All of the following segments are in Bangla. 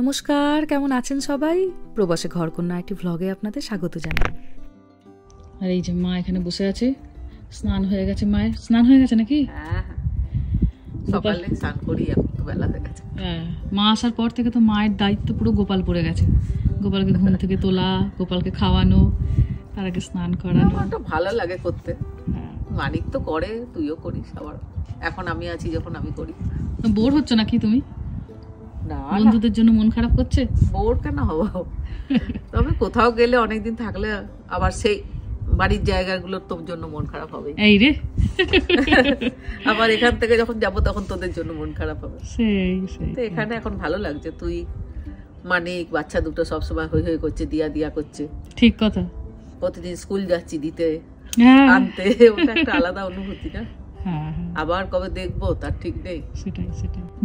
নমস্কার, কেমন আছেন সবাই? প্রবাসে ঘরকন্যা একটি ভ্লগে আপনাদের স্বাগত জানাই। আর এই যে মা এখানে বসে আছে, স্নান হয়ে গেছে। মায়ের স্নান হয়ে গেছে নাকি? সকালে স্নান করি, এখন তো বেলা হয়ে গেছে। হ্যাঁ, মা আসার পর থেকে তো মায়ের দায়িত্ব পুরো গোপাল পড়ে গেছে। গোপালকে ঘুম থেকে তোলা, গোপালকে খাওয়ানো, তার আগে স্নান করানো। আমার তো ভালো লাগে করতে। মানিক তো করে, তুইও করিস। আবার এখন আমি আছি যখন আমি করি। বোর হচ্ছ নাকি তুমি? না, বন্ধুদের জন্য মন খারাপ করছে? বোর কেন হবো? তবে কোথাও গেলে অনেকদিন থাকলে আবার সেই বাড়ির জায়গাগুলোর তোর জন্য মন খারাপ হবে। এই রে, আবার এখান থেকে যখন যাবো তখন তোদের জন্য মন খারাপ হবে। সেই তো এখানে এখন ভালো লাগছে। তুই মানিক বাচ্চা দুটো সবসময় হই হই করছে, দিয়া দিয়া করছে। ঠিক কথা। প্রতিদিন স্কুল যাচ্ছি দিতে আনতে, ওটা একটা আলাদা অনুভূতি না? আবার কবে দেখবো তার ঠিক নেই। সেটাই।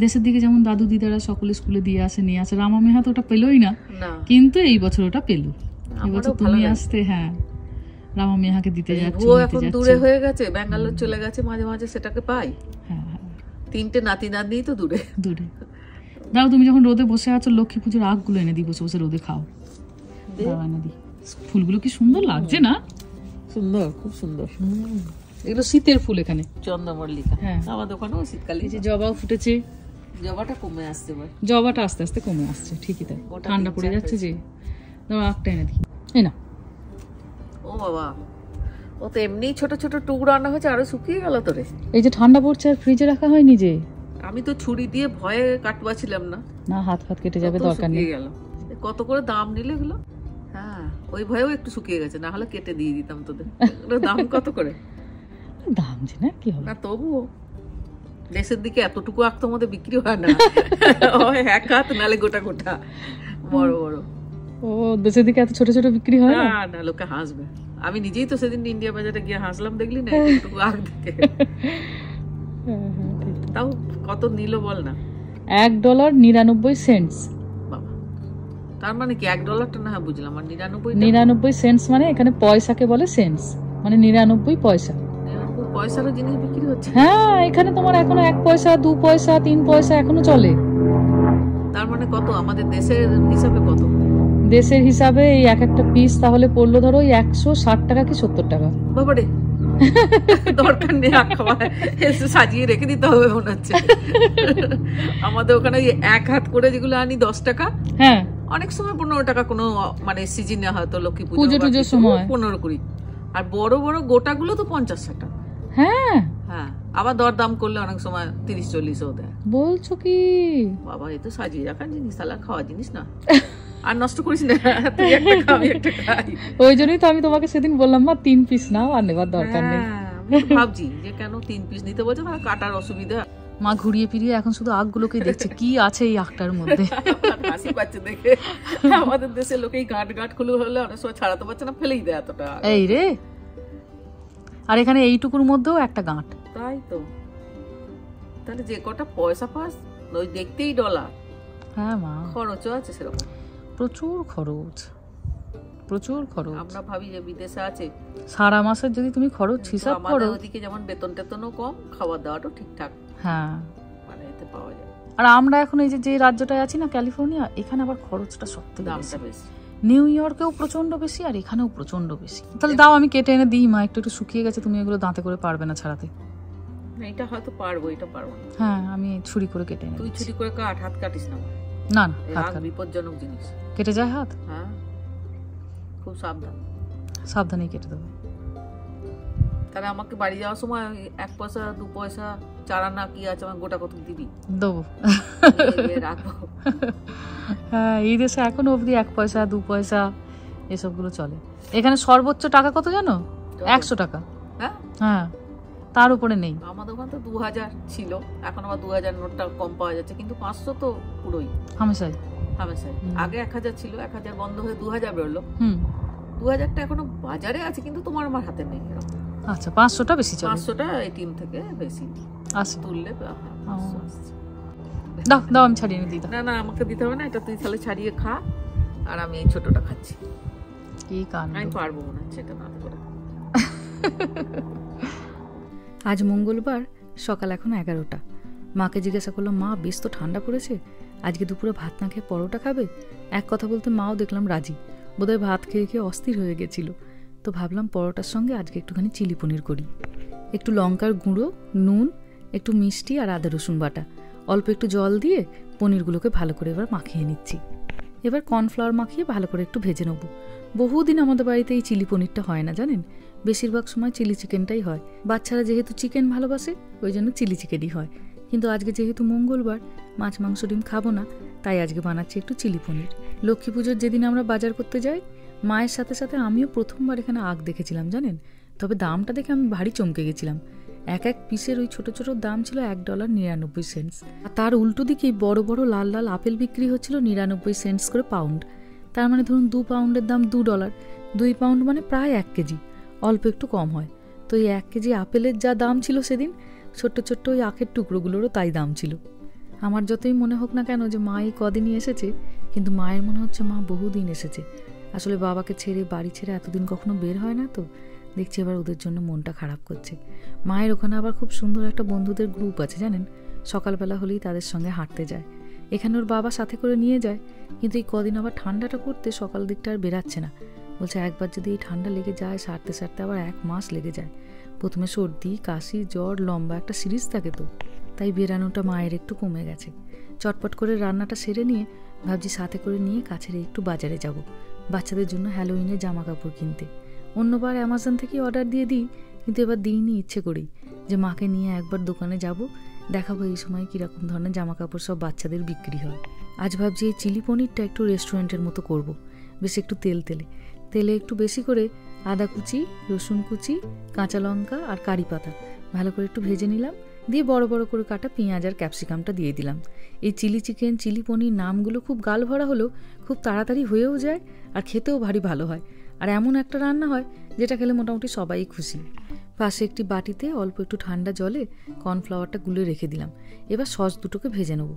দেশের দিকে যেমন দাদু দিদারা সকলে স্কুলে দিয়ে আসে, নিয়ে আসে, রামা মেহা তো ওটা পেলোই না, কিন্তু এই বছর ওটা পেলো। এই বছর তুমি আসতে, হ্যাঁ, রামা মেহাকে দিতে যাচ্ছি। ও এখন দূরে হয়ে গেছে, ব্যাঙ্গালোর চলে গেছে, মাঝে মাঝে সেটাকে পাই। হ্যাঁ, তিনটে নাতি নাতনি তো দূরে। দাও, তুমি যখন রোদে বসে আছো, লক্ষ্মী পুজোর আগগুলো এনে দিই, বসে বসে রোদে খাও। এনে দিই। ফুলগুলো কি সুন্দর লাগছে না? সুন্দর, খুব সুন্দর। এগুলো শীতের ফুল। এখানে চন্দ্রমল্লিকা। হ্যাঁ, আমার দোকানেও শীতকালে যে জবাও ফুটেছে। জবাটা কমে আসছে, জবাটা আস্তে আস্তে কমে আসছে। ঠিকই তাই, ঠান্ডা পড়ে যাচ্ছে যে। দাও একটা এনে দিই। এই না। ও বাবা, ও তো এমনি ছোট ছোট টুকরো আনা হয়েছে, আরো শুকিয়ে গেল তোরে। এই যে ঠান্ডা পড়ছে আর ফ্রিজে রাখা হয়নি যে। আমি তো ছুরি দিয়ে ভয়ে কাটবাছিলাম না। হাত কেটে যাবে, দরকার নেই। কত করে দাম নিলে এগুলো? হ্যাঁ, ওই ভয়েও একটু শুকিয়ে গেছে, না হলে কেটে দিয়ে দিতাম তোদের। দাম কত করে? দাম যে না, কি হবে না, তবুও দেশের দিকে এতটুকু আখ তোমাদের বিক্রি হয় না। এক হাত নালে গোটা গোটা বড় বড়। ও, দেশের দিকে এত ছোট ছোট বিক্রি হয় না? না, লোকে হাসবে। আমি নিজেই তো সেদিন ইন্ডিয়া বাজারে গিয়ে হাসলাম, দেখলি না একটু আখ দেখে। তাও কত নিল বল না? $1.99। বাবা, তার মানে কি $1 না? বুঝলাম। আর 99 সেন্টস মানে এখানে পয়সাকে বলে সেন্টস, মানে 99 পয়সা। পয়সারও জিনিস বিক্রি হচ্ছে? হ্যাঁ, এখানে তোমার এখনো 1 পয়সা, 2 পয়সা, 3 পয়সা এখনো চলে। তার মানে কত আমাদের দেশের হিসাবে? কত দেশের হিসাবে এই এক একটা পিস তাহলে পড়লো ধরো 160 টাকা কি 70 টাকা। বাবারে, দরকার নেই আখ খাওয়া, সাজিয়ে রেখে দিতে হবে মনে হচ্ছে। আমাদের ওখানে এক হাত করে যেগুলো আনি 10 টাকা, হ্যাঁ, অনেক সময় 15 টাকা, কোনো মানে সিজনে হয়তো লক্ষ্মী পুজোর সময় 15-20। আর বড় বড় গোটাগুলো তো 50-60 টাকা। হ্যাঁ, আবার দরদাম করলে অনেক সময় 30-40ও দেয়। বলছো কি? বাবা, এ তো সাজিয়ে রাখার জিনিস, তাহলে খাওয়া জিনিস না। আর নষ্ট করিস না, তুই একটা খা, আমি একটা খাই। ওই জন্যই তো আমি তোমাকে সেদিন বললাম, মা 3 পিস নাও, আর নেবার দরকার নেই। ভাবছি যে কেন 3 পিস নিতে বলছো, কাটার অসুবিধা। মা ঘুরিয়ে ফিরিয়ে এখন শুধু আখগুলোকে দেখছে, কি আছে এই আখটার মধ্যে। হাসি পাচ্ছে দেখে। আমাদের দেশের লোকে গাঁট খুলে হলে অনেক সময় ছাড়াতে পারছে না, ফেলেই দেয় এতটা। এই রে, আর এখানে এইটুকুর মধ্যেও একটা গাঁট। তাই তো, তাহলে যে কটা পয়সা পাস ওই দেখতেই ডলার। হ্যাঁ মা, খরচও আছে সেরকম, প্রচুর খরচ। আমরা ভাবি যে বিদেশে আছে, সারা মাসের যদি তুমি খরচ হিসাব করো, আমাদের ওদিকে যেমন বেতন টেতনও কম, খাওয়া দাওয়াটাও ঠিকঠাক, হ্যাঁ, মানে এতে পাওয়া যায়। আর আমরা এখন এই যে রাজ্যটায় আছি না, ক্যালিফোর্নিয়া, এখানে আবার খরচটা সত্যি দামটা বেশি। নিউ ইয়র্কেও প্রচন্ড বেশি, আর এখানেও প্রচন্ড বেশি। তাহলে দাও, আমি কেটে এনে দিই। মা একটু শুকিয়ে গেছে, তুমি এগুলো দাঁতে করে পারবে না ছাড়াতে। এটা হয়তো পারবো, এটা পারবো না। হ্যাঁ, আমি ছুরি করে কেটে এনে। তুই ছুরি করে কাট, হাত কাটিস না। না, হাত বিপজ্জনক জিনিস, কেটে যায় হাত। হ্যাঁ, খুব সাবধানে কেটে দেবো। তাহলে আমাকে বাড়ি যাওয়ার সময় 1 পয়সা 2 পয়সা চারা না কি আছে, আমার গোটা কত দিবি? দেবো, রাখবো। হ্যাঁ, এই দেশে এখনো অবধি 1 পয়সা 2 পয়সা এসবগুলো চলে। এখানে সর্বোচ্চ টাকা কত জানো? 100 টাকা। হ্যাঁ, তার উপরে নেই। আমাদের ওখানে তো 2000 ছিল, এখন আবার 2000 নোটটা কম পাওয়া যাচ্ছে, কিন্তু 500 তো পুরোই হামেশাই। আগে 1000 ছিল, 1000 বন্ধ হয়ে 2000 বেরোলো। 2000টা এখনো বাজারে আছে, কিন্তু তোমার আমার হাতে নেই। আচ্ছা, 500টা বেশি চলে। 500টা এটিএম থেকে বেশি আসে, তুললে দাও দাও, আমি ছাড়িয়ে দিই। না, আমাকে দিতে হবে না, এটা তুই তাহলে ছাড়িয়ে খা, আর আমি এই ছোটটা খাচ্ছি। কি কাণ্ড, আমি পারবো না সেটা না করে। আজ মঙ্গলবার, সকাল এখন 11টা। মাকে জিজ্ঞাসা করলাম, মা বেশ তো ঠান্ডা পড়েছে, আজকে দুপুরে ভাত না খেয়ে পরোটা খাবে? এক কথা বলতে মাও দেখলাম রাজি, বোধহয় ভাত খেয়ে খেয়ে অস্থির হয়ে গেছিল। তো ভাবলাম পরোটার সঙ্গে আজকে একটুখানি চিলি পনির করি। একটু লঙ্কার গুঁড়ো, নুন, একটু মিষ্টি আর আদা রসুন বাটা, অল্প একটু জল দিয়ে পনিরগুলোকে ভালো করে এবার মাখিয়ে নিচ্ছি। এবার কর্নফ্লাওয়ার মাখিয়ে ভালো করে একটু ভেজে নেব। বহুদিন আমাদের বাড়িতে এই চিলি পনিরটা হয় না জানেন, বেশিরভাগ সময় চিলি চিকেনটাই হয়। বাচ্চারা যেহেতু চিকেন ভালোবাসে ওই জন্য চিলি চিকেনই হয়, কিন্তু আজকে যেহেতু মঙ্গলবার, মাছ মাংস ডিম খাবো না, তাই আজকে বানাচ্ছি একটু চিলি পনির। লক্ষ্মী পুজোর যেদিন আমরা বাজার করতে যাই, মায়ের সাথে সাথে আমিও প্রথমবার এখানে আখ দেখেছিলাম জানেন, তবে দামটা দেখে আমি ভারী চমকে গেছিলাম। এক এক পিসের ওই ছোট ছোট দাম ছিল $1.99। আর তার উল্টো দিকেই বড় বড় লাল লাল আপেল বিক্রি হচ্ছিল 99 সেন্টস করে পাউন্ড। তার মানে ধরুন 2 পাউন্ডের দাম $2, 2 পাউন্ড মানে প্রায় 1 কেজি, অল্প একটু কম হয়। তো এই 1 কেজি আপেলের যা দাম ছিল সেদিন, ছোট্ট ছোট্ট ওই আখের টুকরোগুলোরও তাই দাম ছিল। আমার যতই মনে হোক না কেন যে মা এই কদিনই এসেছে, কিন্তু মায়ের মনে হচ্ছে মা বহুদিন এসেছে। আসলে বাবাকে ছেড়ে, বাড়ি ছেড়ে এতদিন কখনো বের হয় না, তো দেখছি এবার ওদের জন্য মনটা খারাপ করছে। মায়ের ওখানে আবার খুব সুন্দর একটা বন্ধুদের গ্রুপ আছে জানেন, সকালবেলা হলেই তাদের সঙ্গে হাঁটতে যায়। এখানে ওর বাবা সাথে করে নিয়ে যায়, কিন্তু এই কদিন আবার ঠান্ডাটা পড়তে সকাল দিকটা আর বেরাচ্ছে না। বলছে একবার যদি এই ঠান্ডা লেগে যায়, সারতে সারতে আবার 1 মাস লেগে যায়। প্রথমে সর্দি, কাশি, জ্বর, লম্বা একটা সিরিজ থাকে, তো তাই বেরানোটা মায়ের একটু কমে গেছে। চটপট করে রান্নাটা সেরে নিয়ে ভাবছি সাথে করে নিয়ে কাছের একটু বাজারে যাব, বাচ্চাদের জন্য হ্যালোউইনের জামা কাপড় কিনতে। অন্যবার অ্যামাজন থেকে অর্ডার দিয়ে দিই, কিন্তু এবার দিইনি ইচ্ছে করেই, যে মাকে নিয়ে একবার দোকানে যাব, দেখাবো এই সময় কীরকম ধরনের জামা কাপড় সব বাচ্চাদের বিক্রি হয়। আজ ভাবছি এই চিলি পনিরটা একটু রেস্টুরেন্টের মতো করব, বেশ একটু তেলে একটু বেশি করে আদা কুচি, রসুন কুচি, কাঁচা লঙ্কা আর কারি পাতা ভালো করে একটু ভেজে নিলাম, দিয়ে বড় বড় করে কাটা পেঁয়াজ আর ক্যাপসিকামটা দিয়ে দিলাম। এই চিলি চিকেন, চিলি পনির নামগুলো খুব গাল ভরা হলেও খুব তাড়াতাড়ি হয়েও যায় আর খেতেও ভারী ভালো হয়। আর এমন একটা রান্না হয় যেটা খেলে মোটামুটি সবাই খুশি। পাশে একটি বাটিতে অল্প একটু ঠান্ডা জলে কর্নফ্লাওয়ারটা গুলে রেখে দিলাম। এবার সস দুটোকে ভেজে নেব।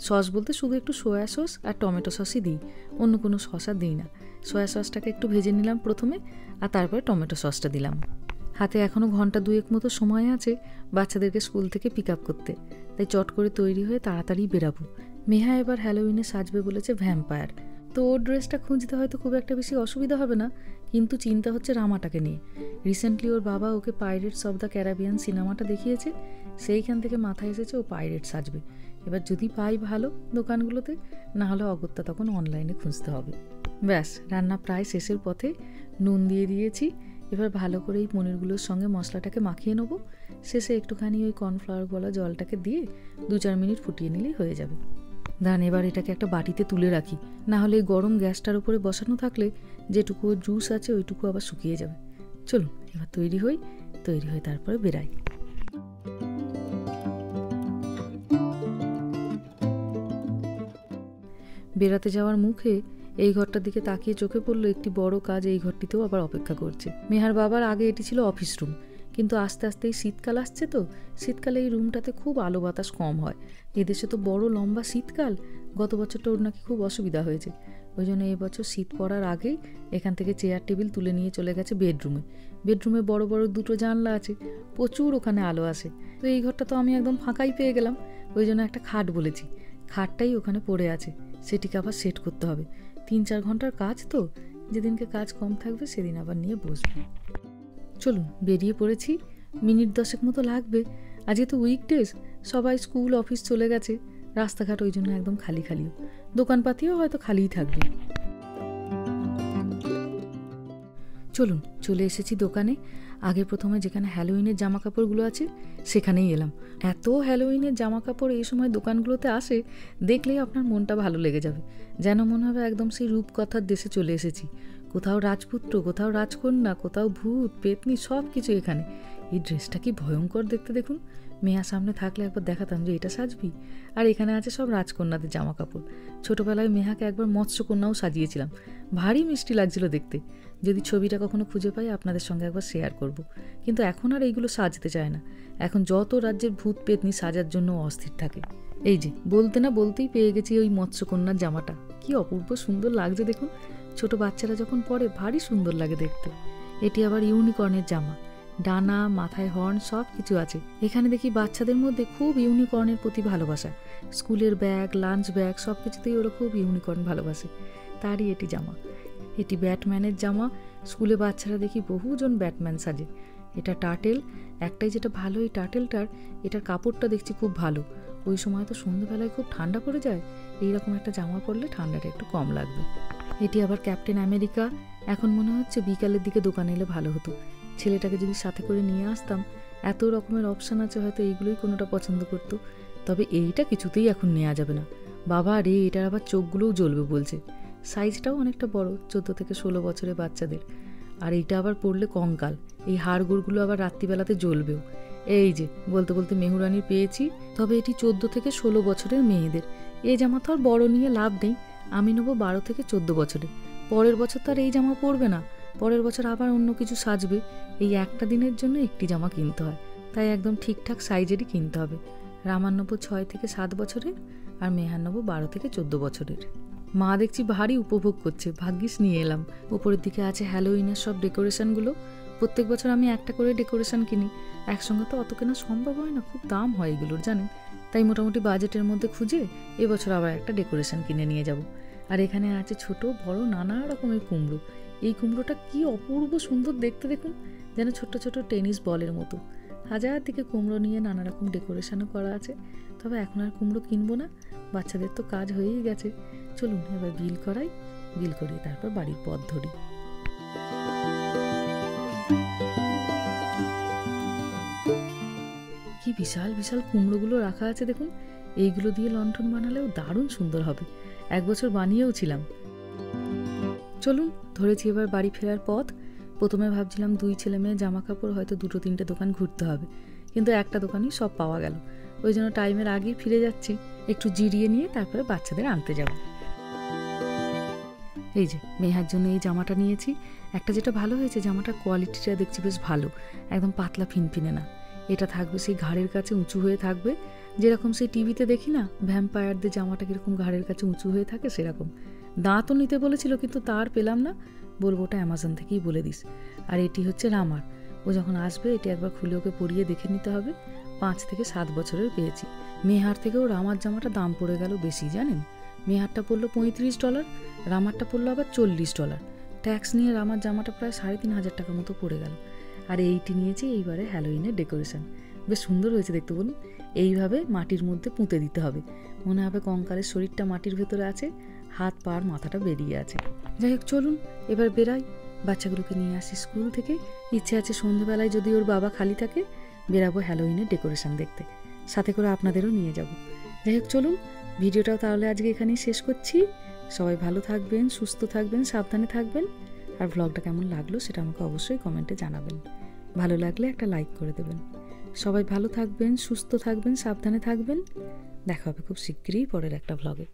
সস বলতে শুধু একটু সয়া সস আর টমেটো সসই দিই, অন্য কোনো সস আর দিই না। সয়া সসটাকে একটু ভেজে নিলাম প্রথমে, আর তারপরে টমেটো সসটা দিলাম। হাতে এখনও ঘন্টা 2 মতো সময় আছে বাচ্চাদেরকে স্কুল থেকে পিক আপ করতে, তাই চট করে তৈরি হয়ে তাড়াতাড়ি বেরাবো। মেহা এবার হ্যালোউইনে সাজবে বলেছে ভ্যাম্পায়ার, তো ওর ড্রেসটা খুঁজতে হয়তো খুব একটা বেশি অসুবিধা হবে না, কিন্তু চিন্তা হচ্ছে রামাটাকে নিয়ে। রিসেন্টলি ওর বাবা ওকে পাইরেটস অফ দ্য ক্যারিবিয়ান সিনেমাটা দেখিয়েছে, সেইখান থেকে মাথায় এসেছে ও পাইরেট সাজবে। এবার যদি পাই ভালো দোকানগুলোতে, না হলে অগত্যা তখন অনলাইনে খুঁজতে হবে। ব্যাস, রান্না প্রায় শেষের পথে। নুন দিয়ে দিয়েছি, এবার ভালো করে এই পনিরগুলোর সঙ্গে মশলাটাকে মাখিয়ে নেবো। শেষে একটুখানি ওই কর্নফ্লাওয়ার গলা জলটাকে দিয়ে 2-4 মিনিট ফুটিয়ে নিলেই হয়ে যাবে। দান এবার এটাকে একটা বাটিতে তুলে রাখি, না হলে এই গরম গ্যাসটার উপরে বসানো থাকলে যেটুকু জুস আছে ওইটুকু আবার শুকিয়ে যাবে। চলুন এবার তৈরি হয়ে তারপরে বেরাই। বেরাতে যাওয়ার মুখে এই ঘরটার দিকে তাকিয়ে চোখে পড়লো একটি বড় কাজ এই ঘরটিতেও আবার অপেক্ষা করছে। মেহার বাবার আগে এটি ছিল অফিস রুম, কিন্তু আস্তে আস্তে এই শীতকাল আসছে, তো শীতকালে এই রুমটাতে খুব আলো বাতাস কম হয়। এদেশে তো বড় লম্বা শীতকাল, গত বছরটা ওর নাকি খুব অসুবিধা হয়েছে। ওই জন্য এবছর শীত পড়ার আগেই এখান থেকে চেয়ার টেবিল তুলে নিয়ে চলে গেছে বেডরুমে বড় বড় 2টো জানলা আছে, প্রচুর ওখানে আলো আসে। তো এই ঘরটা তো আমি একদম ফাঁকাই পেয়ে গেলাম, ওই জন্য একটা খাট বলেছি। খাটটাই ওখানে পড়ে আছে, সেটিকে আবার সেট করতে হবে। 3-4 ঘন্টার কাজ, তো যেদিনকে কাজ কম থাকবে সেদিন আবার নিয়ে বসবো। চলুন বেরিয়ে পড়েছি, মিনিট 10 মতো লাগবে। আজকে তো উইকডেজ, সবাই স্কুল অফিস চলে গেছে, রাস্তাঘাট ওই জন্য একদম খালিও, দোকানপাতিও হয়তো খালিই থাকবে। চলুন চলে এসেছি দোকানে। আগে প্রথমে যেখানে হ্যালোউইনের জামা কাপড়গুলো আছে সেখানেই এলাম। এত হ্যালোউইনের জামা কাপড় এই সময় দোকানগুলোতে আসে, দেখলেই আপনার মনটা ভালো লেগে যাবে, যেন মনে হবে একদম সেই রূপকথার দেশে চলে এসেছি। কোথাও রাজপুত্র, কোথাও রাজকন্যা, কোথাও ভূত পেতনি, সব কিছু এখানে। এই ড্রেসটা কি ভয়ঙ্কর দেখতে, দেখুন। মেয়া সামনে থাকলে একবার দেখাতাম যে এটা সাজবি। আর এখানে আছে সব রাজকন্যাদের জামা কাপড়। ছোটোবেলায় মেহাকে একবার মৎস্যকন্যাও সাজিয়েছিলাম, ভারী মিষ্টি লাগছিল দেখতে। যদি ছবিটা কখনো খুঁজে পাই আপনাদের সঙ্গে একবার শেয়ার করব। কিন্তু এখন আর এইগুলো সাজতে চায় না, এখন যত রাজ্যের ভূত পেতনি সাজার জন্য অস্থির থাকে। এই যে বলতে না বলতেই পেয়ে গেছি ওই মৎস্যকন্যার জামাটা, কি অপূর্ব সুন্দর লাগছে দেখুন। ছোট বাচ্চারা যখন পরে ভারী সুন্দর লাগে দেখতে। এটি আবার ইউনিকর্নের জামা, ডানা, মাথায় হর্ন সব কিছু আছে। এখানে দেখি বাচ্চাদের মধ্যে খুব ইউনিকর্নের প্রতি ভালোবাসা। স্কুলের ব্যাগ, লাঞ্চ ব্যাগ সব কিছুতেই ওরা খুব ইউনিকর্ন ভালোবাসে। তারই এটি জামা। এটি ব্যাটম্যানের জামা। স্কুলে বাচ্চারা দেখি বহুজন ব্যাটম্যান সাজে। এটা টার্টেল। একটাই যেটা ভালো এই টার্টেলটার, এটার কাপড়টা দেখছি খুব ভালো। ওই সময় তো সন্ধ্যেবেলায় খুব ঠান্ডা পড়ে যায়, এইরকম একটা জামা পরলে ঠান্ডাটা একটু কম লাগবে। এটি আবার ক্যাপ্টেন আমেরিকা। এখন মনে হচ্ছে বিকালের দিকে দোকানে এলে ভালো হতো। ছেলেটাকে যদি সাথে করে নিয়ে আসতাম, এত রকমের অপশান আছে, হয়তো এইগুলোই কোনোটা পছন্দ করতো। তবে এইটা কিছুতেই এখন নেওয়া যাবে না। বাবা রে, এটার আবার চোখগুলোও জ্বলবে বলছে। সাইজটাও অনেকটা বড়, 14 থেকে 16 বছরের বাচ্চাদের। আর এইটা আবার পরলে কঙ্কাল, এই হাড়গোড়গুলো আবার রাত্রিবেলাতে জ্বলবেও। এই যে বলতে বলতে মেহুরানির পেয়েছি। তবে এটি 14 থেকে 16 বছরের মেয়েদের। এই জামা তো আর বড় নিয়ে লাভ নেই, আমি নেবো 12 থেকে 14 বছরে। পরের বছর তো আর এই জামা পরবে না, পরের বছর আবার অন্য কিছু সাজবে। এই একটা দিনের জন্য একটি জামা কিনতে হয়, তাই একদম ঠিকঠাক সাইজেরই কিনতে হবে। রামার নেবো 6 থেকে 7 বছরের, আর মেহার নেবো 12 থেকে 14 বছরের। মা দেখছি ভারী উপভোগ করছে, ভাগ্যিস নিয়ে এলাম। উপরের দিকে আছে হ্যালোউইনের সব ডেকোরেশনগুলো। প্রত্যেক বছর আমি একটা করে ডেকোরেশন কিনি, একসঙ্গে তো অত কেনা সম্ভব হয় না, খুব দাম হয় এগুলোর জানেন। তাই মোটামুটি বাজেটের মধ্যে খুঁজে এবছর আবার একটা ডেকোরেশন কিনে নিয়ে যাব। আর এখানে আছে ছোট বড় নানা রকমের কুমড়ো। এই কুমড়োটা কি অপূর্ব সুন্দর দেখতে, দেখুন, যেন ছোট্ট ছোট টেনিস বলের মতো। হাজার দিকে কুমড়ো নিয়ে নানা রকম ডেকোরেশনও করা আছে। তবে এখন আর কুমড়ো কিনবো না, বাচ্চাদের তো কাজ হয়েই গেছে। চলুন এবার বিল করাই, বিল করিয়ে তারপর বাড়ির পথ ধরি। কি বিশাল বিশাল কুমড়োগুলো রাখা আছে দেখুন। এইগুলো দিয়ে লণ্ঠন বানালেও দারুণ সুন্দর হবে। এক বছর বানিয়েও ছিলাম। চলুন ধরেছি এবার বাড়ি ফেরার পথ। প্রথমে ভাবছিলাম 2 ছেলে মেয়ে জামা কাপড়, হয়তো 2-3টে দোকান ঘুরতে হবে, কিন্তু একটা দোকানই সব পাওয়া গেল। ওই জন্য টাইমের আগেই ফিরে যাচ্ছি, একটু জিরিয়ে নিয়ে তারপরে বাচ্চাদের আনতে যাব। এই যে মেহার জন্য এই জামাটা নিয়েছি। একটা যেটা ভালো হয়েছে, জামাটার কোয়ালিটিটা দেখছি বেশ ভালো, একদম পাতলা ফিনফিনে না। এটা থাকবে সেই ঘাড়ের কাছে উঁচু হয়ে থাকবে, যেরকম সেই টিভিতে দেখি না ভ্যাম্পায়ারদের জামাটা কীরকম ঘাড়ের কাছে উঁচু হয়ে থাকে সেরকম। দাঁতও নিতে বলেছিল কিন্তু তার পেলাম না, বলবো ওটা অ্যামাজন থেকেই বলে দিস। আর এটি হচ্ছে রামার, ও যখন আসবে এটি একবার খুলে ওকে পরিয়ে দেখে নিতে হবে। 5 থেকে 7 বছরের পেয়েছি। মেহার থেকেও রামার জামাটা দাম পড়ে গেল বেশি জানেন। মেহারটা পড়লো $35, রামারটা পড়লো আবার $40। ট্যাক্স নিয়ে রামার জামাটা প্রায় 3,500 টাকা মতো পড়ে গেল। আর এইটি নিয়েছি এইবারে হ্যালোউইনের ডেকোরেশন, বেশ সুন্দর হয়েছে দেখতে বলুন। এইভাবে মাটির মধ্যে পুঁতে দিতে হবে, মনে হবে কঙ্কালের শরীরটা মাটির ভেতরে আছে, হাত পার মাথাটা বেরিয়ে আছে। যাই হোক চলুন এবার বেরাই, বাচ্চাগুলোকে নিয়ে আসি স্কুল থেকে। ইচ্ছে আছে সন্ধ্যেবেলায় যদি ওর বাবা খালি থাকে বেরাবো হ্যালোউইনের ডেকোরেশন দেখতে, সাথে করে আপনাদেরও নিয়ে যাব। যাই হোক চলুন, ভিডিওটাও তাহলে আজকে এখানেই শেষ করছি। সবাই ভালো থাকবেন, সুস্থ থাকবেন, সাবধানে থাকবেন। আর ব্লগটা কেমন লাগলো সেটা আমাকে অবশ্যই কমেন্টে জানাবেন। ভালো লাগলে একটা লাইক করে দেবেন। সবাই ভালো থাকবেন, সুস্থ থাকবেন, সাবধানে থাকবেন। দেখা হবে খুব শিগগিরই পরের একটা ব্লগে।